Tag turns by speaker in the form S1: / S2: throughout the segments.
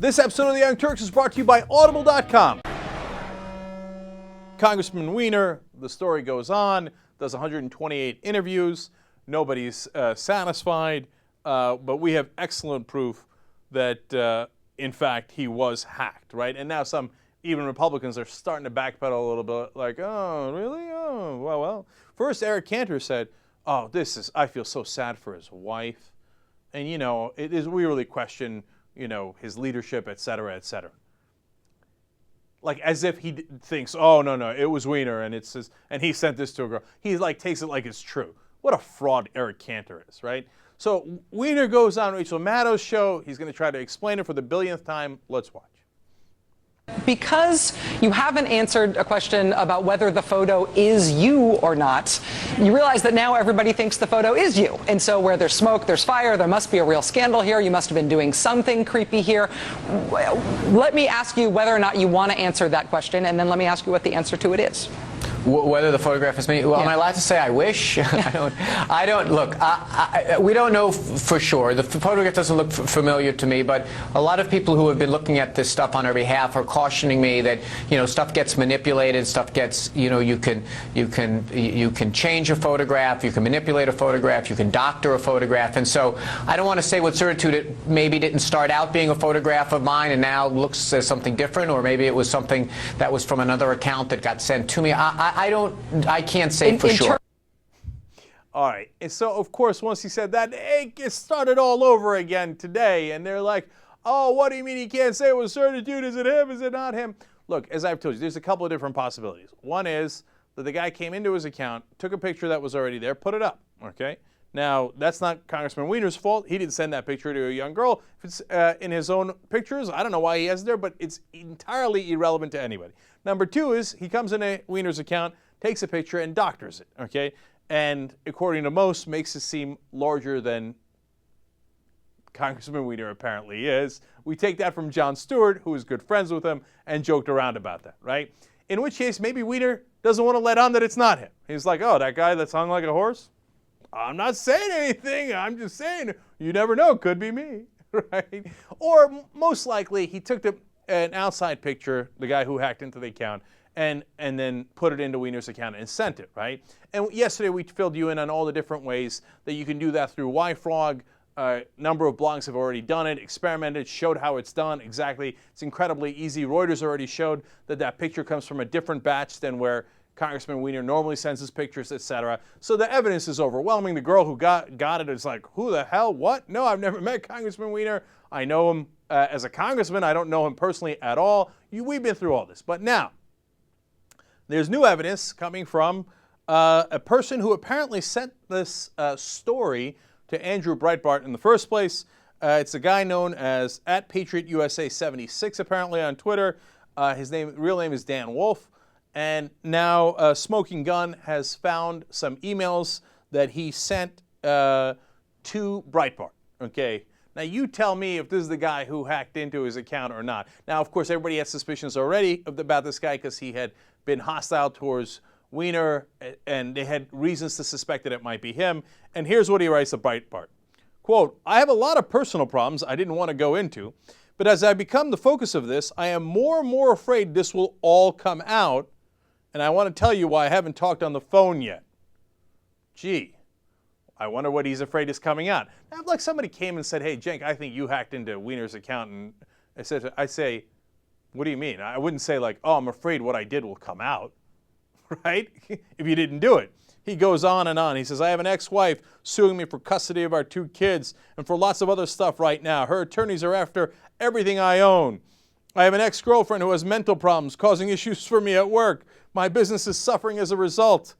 S1: This episode of the Young Turks is brought to you by Audible.com. Congressman Weiner, the story goes on, does 128 interviews. Nobody's satisfied, but we have excellent proof that, in fact, he was hacked, right? And now even Republicans are starting to backpedal a little bit, like, oh, really? Oh, well. First, Eric Cantor said, oh, I feel so sad for his wife. And, we really question, his leadership, et cetera, et cetera. Like, as if he thinks, oh, no, it was Weiner, and he sent this to a girl. He, takes it like it's true. What a fraud Eric Cantor is, right? So Weiner goes on Rachel Maddow's show. He's going to try to explain it for the billionth time. Let's watch.
S2: Because you haven't answered a question about whether the photo is you or not, you realize that now everybody thinks the photo is you. And so where there's smoke, there's fire. There must be a real scandal here. You must have been doing something creepy here. Let me ask you whether or not you want to answer that question, and then let me ask you what the answer to it is.
S3: Whether the photograph is me? Well, Am I allowed to say I wish? I don't. Look, we don't know for sure. The photograph doesn't look familiar to me, but a lot of people who have been looking at this stuff on our behalf are cautioning me that stuff gets manipulated, stuff gets you can change a photograph, you can manipulate a photograph, you can doctor a photograph, and so I don't want to say with certitude it maybe didn't start out being a photograph of mine and now looks as something different, or maybe it was something that was from another account that got sent to me. I can't say for sure.
S1: All right. And so, of course, once he said that, it started all over again today. And they're like, oh, what do you mean he can't say it with certitude? Is it him? Is it not him? Look, as I've told you, there's a couple of different possibilities. One is that the guy came into his account, took a picture that was already there, put it up. Okay? Now, that's not Congressman Weiner's fault. He didn't send that picture to a young girl. If it's in his own pictures, I don't know why he has it there, but it's entirely irrelevant to anybody. Number two is he comes into Weiner's account, takes a picture, and doctors it, okay? And according to most, makes it seem larger than Congressman Weiner apparently is. We take that from Jon Stewart, who is good friends with him, and joked around about that, right? In which case, maybe Weiner doesn't want to let on that it's not him. He's like, oh, that guy that's hung like a horse? I'm not saying anything. I'm just saying, you never know. Could be me, right? Or most likely, he took an outside picture, the guy who hacked into the account, and then put it into Weiner's account and sent it, right? And yesterday we filled you in on all the different ways that you can do that through YFrog. A number of blogs have already done it, experimented, showed how it's done exactly. It's incredibly easy. Reuters already showed that picture comes from a different batch than where Congressman Weiner normally sends his pictures, etc. So the evidence is overwhelming. The girl who got it is like, who the hell? What? No, I've never met Congressman Weiner. I know him as a congressman. I don't know him personally at all. We've been through all this. But now, there's new evidence coming from a person who apparently sent this story to Andrew Breitbart in the first place. It's a guy known as @PatriotUSA76 apparently on Twitter. His real name is Dan Wolf. And now Smoking Gun has found some emails that he sent to Breitbart. Okay. Now, you tell me if this is the guy who hacked into his account or not. Now, of course, everybody has suspicions already about this guy because he had been hostile towards Weiner, and they had reasons to suspect that it might be him. And here's what he writes to Breitbart. Quote, I have a lot of personal problems I didn't want to go into, but as I become the focus of this, I am more and more afraid this will all come out, and I want to tell you why I haven't talked on the phone yet. Gee. I wonder what he's afraid is coming out. Now, if somebody came and said, hey, Cenk, I think you hacked into Weiner's account, and I say, what do you mean? I wouldn't say oh, I'm afraid what I did will come out, right? If you didn't do it. He goes on and on. He says, I have an ex-wife suing me for custody of our 2 kids and for lots of other stuff right now. Her attorneys are after everything I own. I have an ex-girlfriend who has mental problems causing issues for me at work. My business is suffering as a result.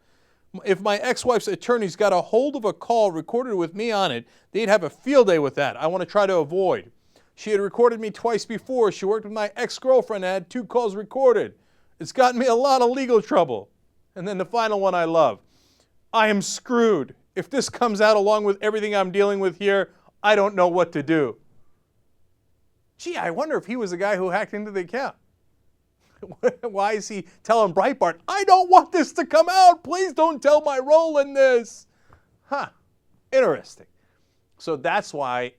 S1: If my ex-wife's attorneys got a hold of a call recorded with me on it, they'd have a field day with that. I want to try to avoid. She had recorded me twice before. She worked with my ex-girlfriend and had 2 calls recorded. It's gotten me a lot of legal trouble. And then the final one I love. I am screwed. If this comes out along with everything I'm dealing with here, I don't know what to do. Gee, I wonder if he was the guy who hacked into the account. Why is he telling Breitbart, I don't want this to come out. Please don't tell my role in this. Interesting. So that's why,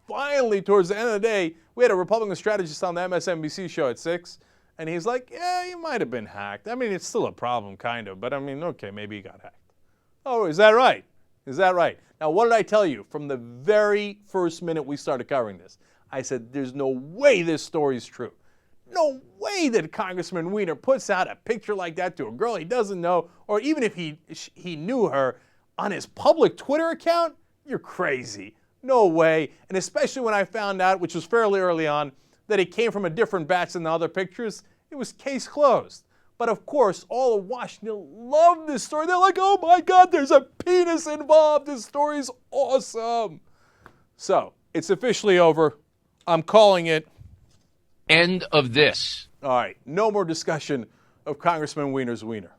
S1: finally, towards the end of the day, We had a Republican strategist on the MSNBC show at 6, and he's like, yeah, he might have been hacked. I mean, it's still a problem, kind of, but I mean, okay, maybe he got hacked. Oh, is that right? Is that right? Now, what did I tell you from the very first minute we started covering this? I said, there's no way this story's true. No way that Congressman Weiner puts out a picture like that to a girl he doesn't know, or even if he knew her, on his public Twitter account. You're crazy. No way. And especially when I found out, which was fairly early on, that it came from a different batch than the other pictures, it was case closed. But of course, all of Washington loved this story. They're like, oh my God, there's a penis involved. This story's awesome. So, it's officially over. I'm calling it.
S4: End of this.
S1: All right, no more discussion of Congressman Weiner's wiener.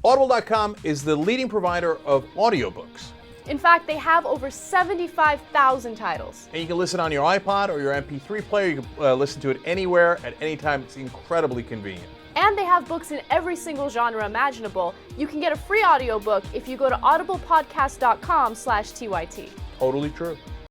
S1: Audible.com is the leading provider of audiobooks.
S5: In fact, they have over 75,000 titles.
S1: And you can listen on your iPod or your MP3 player. You can listen to it anywhere at any time. It's incredibly convenient.
S5: And they have books in every single genre imaginable. You can get a free audiobook if you go to audiblepodcast.com/TYT.
S1: Totally true.